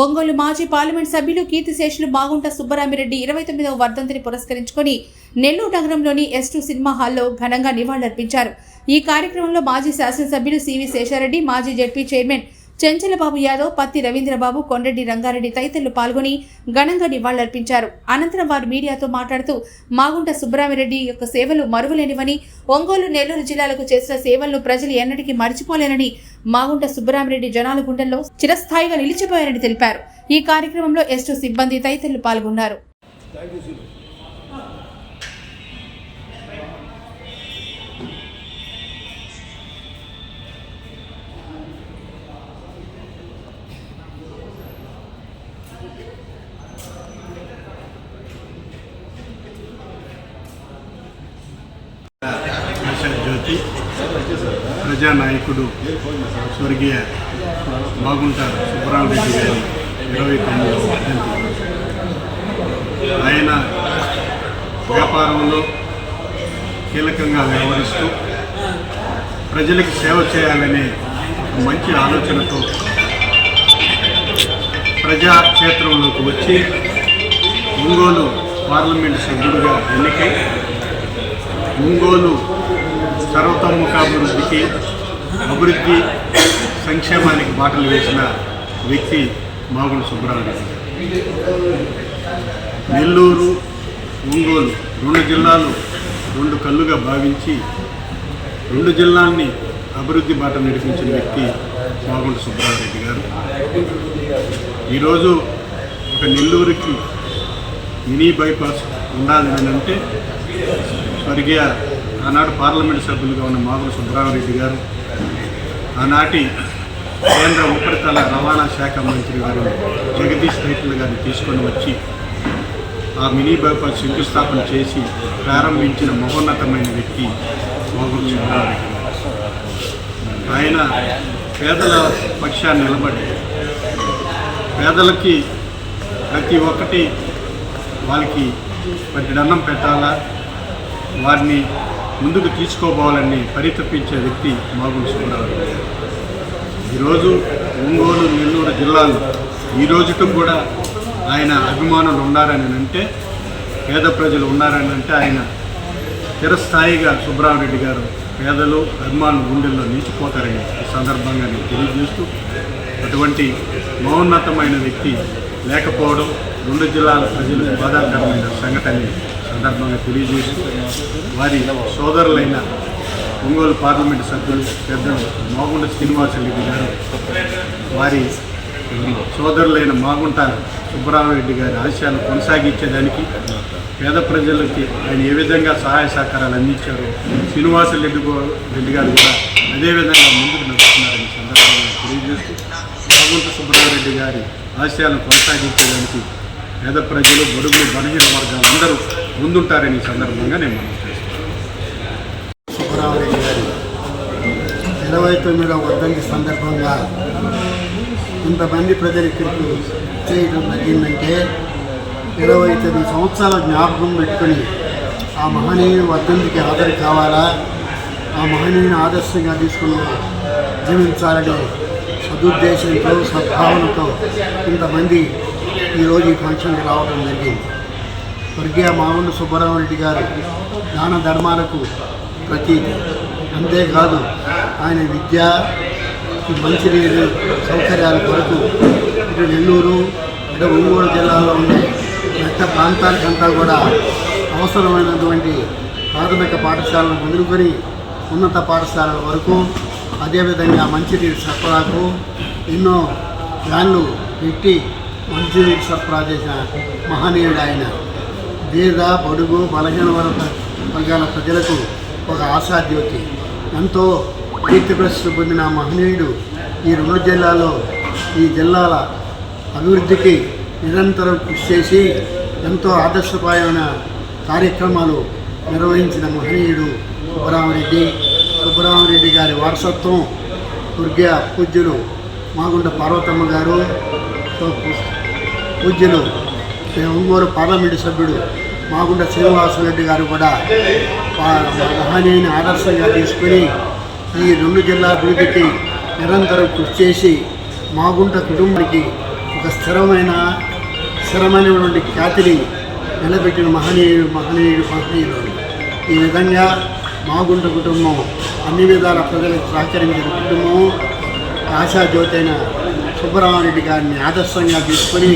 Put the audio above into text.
ఒంగోలు మాజీ పార్లమెంట్ సభ్యులు కీర్తిశేషులు మాగుంట సుబ్బరామిరెడ్డి 29వ వర్ధంతిని పురస్కరించుకొని నెల్లూరు నగరంలోని S2 సినిమా హాల్లో ఘనంగా నివాళులర్పించారు. ఈ కార్యక్రమంలో మాజీ శాసనసభ్యులు సివి శేషారెడ్డి, మాజీ జెడ్పీ చైర్మన్ చెంచలబాబు యాదవ్, పత్తి రవీంద్రబాబు, కొండరెడ్డి రంగారెడ్డి తదితరులు పాల్గొని ఘనంగా నివాళులర్పించారు. అనంతరం వారు మీడియాతో మాట్లాడుతూ మాగుంట సుబ్బరామిరెడ్డి యొక్క సేవలు మరువలేనివని, ఒంగోలు, నెల్లూరు జిల్లాలకు చేసిన సేవలను ప్రజలు ఎన్నటికీ మర్చిపోలేరని, మాగుంట సుబ్బరామిరెడ్డి జనాల గుండెల్లో చిరస్థాయిగా నిలిచిపోయారని తెలిపారు. ఈ కార్యక్రమంలో S2 సిబ్బంది తదితరులు పాల్గొన్నారు. జ్యోతి ప్రజానాయకుడు స్వర్గీయ మాగుంట సుబ్బరామిరెడ్డి గారి 29వ వర్ధంతి. ఆయన వ్యాపారంలో కీలకంగా వ్యవహరిస్తూ ప్రజలకు సేవ చేయాలనే మంచి ఆలోచనతో ప్రజాక్షేత్రంలోకి వచ్చి ఒంగోలు పార్లమెంటు సభ్యుడిగా ఎన్నికై ఒంగోలు సర్వతోముఖాభివృద్ధికి, అభివృద్ధి సంక్షేమానికి బాటలు వేసిన వ్యక్తి మాగుంట సుబ్బరామిరెడ్డి. నెల్లూరు, ఒంగోలు 2 జిల్లాలు 2 కళ్ళుగా భావించి 2 జిల్లాల్ని అభివృద్ధి బాట నడిపించిన వ్యక్తి మాగుంట సుబ్బరామిరెడ్డి గారు. ఈరోజు ఒక నెల్లూరుకి మినీ బైపాస్ ఉండాలి అని అంటే స్వర్గీయ ఆనాడు పార్లమెంటు సభ్యులుగా ఉన్న మాగుంట సుబ్బరామిరెడ్డి గారు, ఆనాటి కేంద్ర ఉపరితల రవాణా శాఖ మంత్రి గారు జగదీష్ రెడ్డి గారిని తీసుకొని వచ్చి ఆ మినీ బైపాస్ శంకుస్థాపన చేసి ప్రారంభించిన మహోన్నతమైన వ్యక్తి మాగుంట సుబ్బరామిరెడ్డి గారు. ఆయన పేదల పక్షాన్ని నిలబడి పేదలకి ప్రతి ఒక్కటి వాళ్ళకి పట్టెడన్నం పెట్టాలా, వారిని ముందుకు తీసుకోపోవాలని పరితపించే వ్యక్తి మాగుంట సుబ్బరామిరెడ్డి. ఈరోజు ఒంగోలు, నెల్లూరు జిల్లాలు ఈ రోజుకు కూడా ఆయన అభిమానులు ఉన్నారని అంటే, పేద ప్రజలు ఉన్నారని అంటే ఆయన చిరస్థాయిగా సుబ్బరామిరెడ్డి గారు పేదలు అభిమానుల గుండెల్లో నిలిచిపోతారని ఈ సందర్భంగా నేను తెలియజేస్తూ, అటువంటి మహోన్నతమైన వ్యక్తి లేకపోవడం 2 జిల్లాల ప్రజలు బాధాకరమైన సంఘటన సందర్భంగా తెలియజేస్తూ, వారి సోదరులైన ఒంగోలు పార్లమెంటు సభ్యులు పెద్దలు మాగుంట శ్రీనివాసరెడ్డి గారు, వారి సోదరులైన మాగుంట సుబ్బరామిరెడ్డి గారి ఆశయాలు కొనసాగించేదానికి పేద ప్రజలకి ఆయన ఏ విధంగా సహాయ సహకారాలు అందించారో శ్రీనివాసరెడ్డి గారు కూడా అదేవిధంగా ముందుకు నడుస్తున్నారని సందర్భంగా తెలియజేస్తూ, మాగుంట సుబ్బరామిరెడ్డి గారి ఆశయాలను కొనసాగించేదానికి పేద ప్రజలు, బడుగులు, బలహీన వర్గాలు అందరూ ముందుంటారని సందర్భంగా నేను మనం చేస్తున్నాను. సుబ్బరామిరెడ్డి గారి 29వ వర్ధంతి సందర్భంగా ఇంతమంది ప్రజలు ఇక్కడికి చేయడం జరిగిందంటే 29 సంవత్సరాల జ్ఞాపకం పెట్టుకొని ఆ మహనీయుని వర్ధంతికి హాజరు కావాలా, ఆ మహనీయుని ఆదర్శంగా తీసుకుని జీవించాలనే సదుద్దేశంతో, సద్భావనతో ఇంతమంది ఈరోజు ఈ ఫంక్షన్కి రావడం జరిగింది. స్వర్గీయ మాగుంట సుబ్బరామిరెడ్డి గారు దాన ధర్మాలకు ప్రతీతి. అంతేకాదు ఆయన విద్య, మంచినీరు సౌకర్యాల కొరకు ఇటు నెల్లూరు, ఇటు ఒంగోలు జిల్లాలో ఉండే మెట్ట ప్రాంతానికంతా కూడా అవసరమైనటువంటి ప్రాథమిక పాఠశాలను మొదలుకొని ఉన్నత పాఠశాలల వరకు, అదేవిధంగా మంచినీరు సరఫరాకు ఎన్నో వ్యాన్లు పెట్టి మంచినీరు సరఫరా చేసిన మహనీయుడు ఆయన. పేద, బడుగు, బలహీన వర్గాల ప్రజలకు ఒక ఆశాజ్యోతి. ఎంతో కీర్తి ప్రసిద్ధి పొందిన మహనీయుడు ఈ 2 జిల్లాలో ఈ జిల్లాల అభివృద్ధికి నిరంతరం కృషి చేసి ఎంతో ఆదర్శప్రాయమైన కార్యక్రమాలు నిర్వహించిన మహనీయుడు సుబ్బరామిరెడ్డి గారి వారసత్వం స్వర్గీయ పూజ్యులు మాగుంట పార్వతమ్మ గారు, పూజ్యులు ఒంగోలు పార్లమెంటు సభ్యుడు మాగుంట శ్రీనివాసరెడ్డి గారు కూడా మహనీయుని ఆదర్శంగా తీసుకుని ఈ 2 జిల్లా అభివృద్ధికి నిరంతరం కృషి చేసి మాగుంట కుటుంబానికి ఒక స్థిరమైనటువంటి ఖ్యాతిని నిలబెట్టిన మహనీయుడు. ఈ విధంగా మాగుంట కుటుంబం అన్ని విధాల ప్రజలకు సహకరించిన కుటుంబం. ఆశాజ్యోతి అయిన సుబ్బరామరెడ్డి గారిని ఆదర్శంగా తీసుకొని